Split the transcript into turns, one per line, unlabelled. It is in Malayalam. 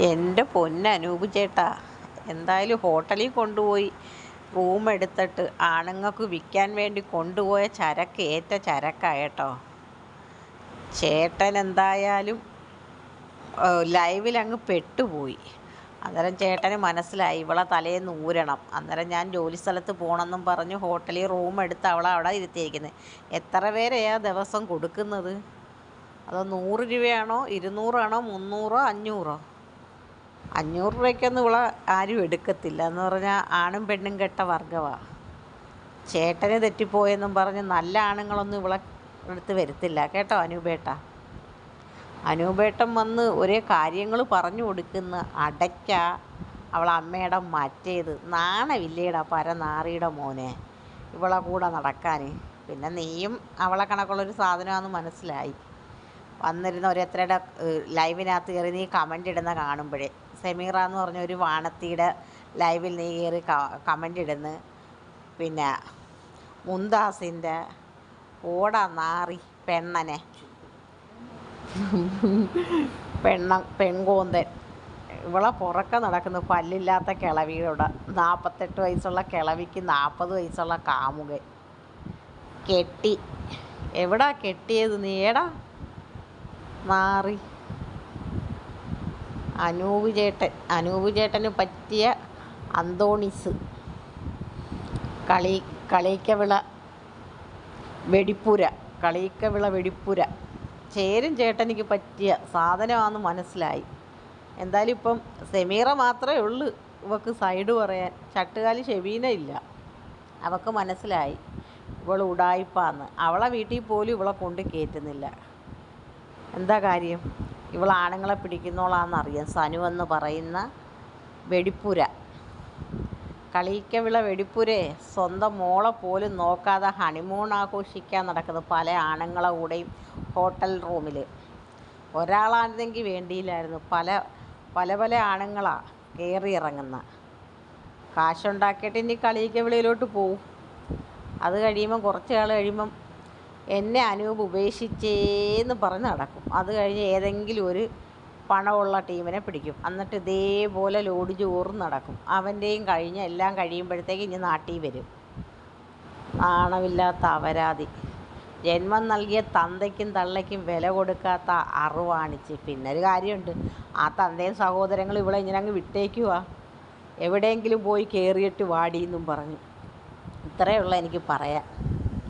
എൻ്റെ പൊന്നനൂപ് ചേട്ടാ, എന്തായാലും ഹോട്ടലിൽ കൊണ്ടുപോയി റൂം എടുത്തിട്ട് ആണുങ്ങൾക്ക് വിൽക്കാൻ വേണ്ടി കൊണ്ടുപോയ ചരക്ക് ഏറ്റ ചരക്കാട്ടോ. ചേട്ടൻ എന്തായാലും ലൈവിൽ അങ്ങ് പെട്ടുപോയി. അന്നേരം ചേട്ടന് മനസ്സിലായി ഇവളെ തലേന്ന് ഊരണം. അന്നേരം ഞാൻ ജോലി സ്ഥലത്ത് പോകണമെന്നും പറഞ്ഞ് ഹോട്ടലിൽ റൂം എടുത്ത് അവളെ അവിടെ ഇരുത്തിയിരിക്കുന്നത്. എത്ര പേരെയാ ദിവസം കൊടുക്കുന്നത്? അതോ 100 രൂപയാണോ, 200 ആണോ, 300, 500? 500 രൂപയ്ക്കൊന്നും ഇവളെ ആരും എടുക്കത്തില്ല എന്ന് പറഞ്ഞാൽ ആണും പെണ്ണും കെട്ട വർഗമാണ്. ചേട്ടന് തെറ്റിപ്പോയെന്നും പറഞ്ഞ് നല്ല ആണുങ്ങളൊന്നും ഇവളെ എടുത്ത് വരത്തില്ല കേട്ടോ. അനൂപേട്ടൻ വന്ന് ഒരേ കാര്യങ്ങൾ പറഞ്ഞു കൊടുക്കുന്ന അടയ്ക്ക അവളെ അമ്മയുടെ മറ്റേത്. നാണമില്ലേടാ പരനാറിയുടെ മോനെ ഇവളെ കൂടെ നടക്കാൻ. പിന്നെ നീയും അവളെ കണക്കുള്ളൊരു സാധനമാണെന്ന് മനസ്സിലായി. വന്നിരുന്ന ഓരോരുത്തരുടെ ലൈവിനകത്ത് കയറി നീ കമൻ്റ് ഇടുന്ന കാണുമ്പോഴേ, സെമീറ എന്ന് പറഞ്ഞ ഒരു വാണത്തിയുടെ ലൈവിൽ നീ കയറി കമൻ്റ് ഇടുന്നു. പിന്നെ മുന്താസിൻ്റെ ഓടാ നാറി പെണ്ണനെ പെൺകോന്തൻ ഇവളെ പുറക്കെ നടക്കുന്ന പല്ലില്ലാത്ത കിളവിയുടെ 48 വയസ്സുള്ള കിളവിക്ക് 40 വയസ്സുള്ള കാമുകൻ കെട്ടി. എവിടാ കെട്ടിയത് നീ? ഏടാ മാറി. അനൂപ് ചേട്ടന് പറ്റിയ അന്തോണിസ് കളിക്കവിള വെടിപ്പുര ചേരും ചേട്ടനിക്ക് പറ്റിയ സാധനമാണെന്ന് മനസ്സിലായി. എന്തായാലും ഇപ്പം സെമീറ മാത്രമേ ഉള്ളൂ ഇവക്ക് സൈഡ് പറയാൻ. ചട്ടുകാലി ഷെബീന ഇല്ല. അവൾക്ക് മനസ്സിലായി ഇവൾ ഉടായിപ്പാന്ന്. അവളെ വീട്ടിൽ പോലും ഇവളെ കൊണ്ട് കയറ്റുന്നില്ല. എന്താ കാര്യം? ഇവൾ ആണുങ്ങളെ പിടിക്കുന്നോളാണെന്നറിയാം. സനു എന്ന് പറയുന്ന കളിക്കവിള വെടിപ്പുരേ സ്വന്തം മോളെ പോലും നോക്കാതെ ഹണിമൂൺ ആഘോഷിക്കാൻ നടക്കുന്നത് പല ആണുങ്ങളെ കൂടെയും ഹോട്ടൽ റൂമിൽ. ഒരാളായിരുന്നെങ്കിൽ വേണ്ടിയില്ലായിരുന്നു. പല ആണുങ്ങളാണ് കയറി ഇറങ്ങുന്ന. കാശുണ്ടാക്കിയിട്ട് ഇനി കളിക്കവിളയിലോട്ട് പോവും. അത് കഴിയുമ്പം കുറച്ച് നാൾ കഴിയുമ്പം എന്നെ അനൂപ് ഉപേക്ഷിച്ചേന്ന് പറഞ്ഞ് നടക്കും. അത് കഴിഞ്ഞ് ഏതെങ്കിലും ഒരു പണമുള്ള ടീമിനെ പിടിക്കും. എന്നിട്ട് ഇതേപോലെ ലോഡ് ചോറും നടക്കും. അവൻ്റെയും എല്ലാം കഴിയുമ്പോഴത്തേക്ക് ഇനി നാട്ടിൽ വരും. നാണമില്ലാത്ത അപരാധി. ജന്മം നൽകിയ തന്തയ്ക്കും തള്ളയ്ക്കും വില കൊടുക്കാത്ത അറിവാണിച്ച്. പിന്നൊരു കാര്യമുണ്ട്, ആ തന്തയും സഹോദരങ്ങളും ഇവിടെ ഇങ്ങനെ അങ്ങ് വിട്ടേക്കുക. എവിടെയെങ്കിലും പോയി കയറിയിട്ട് വാടിയെന്നും പറഞ്ഞു. ഇത്രയേ ഉള്ളൂ എനിക്ക് പറയാൻ.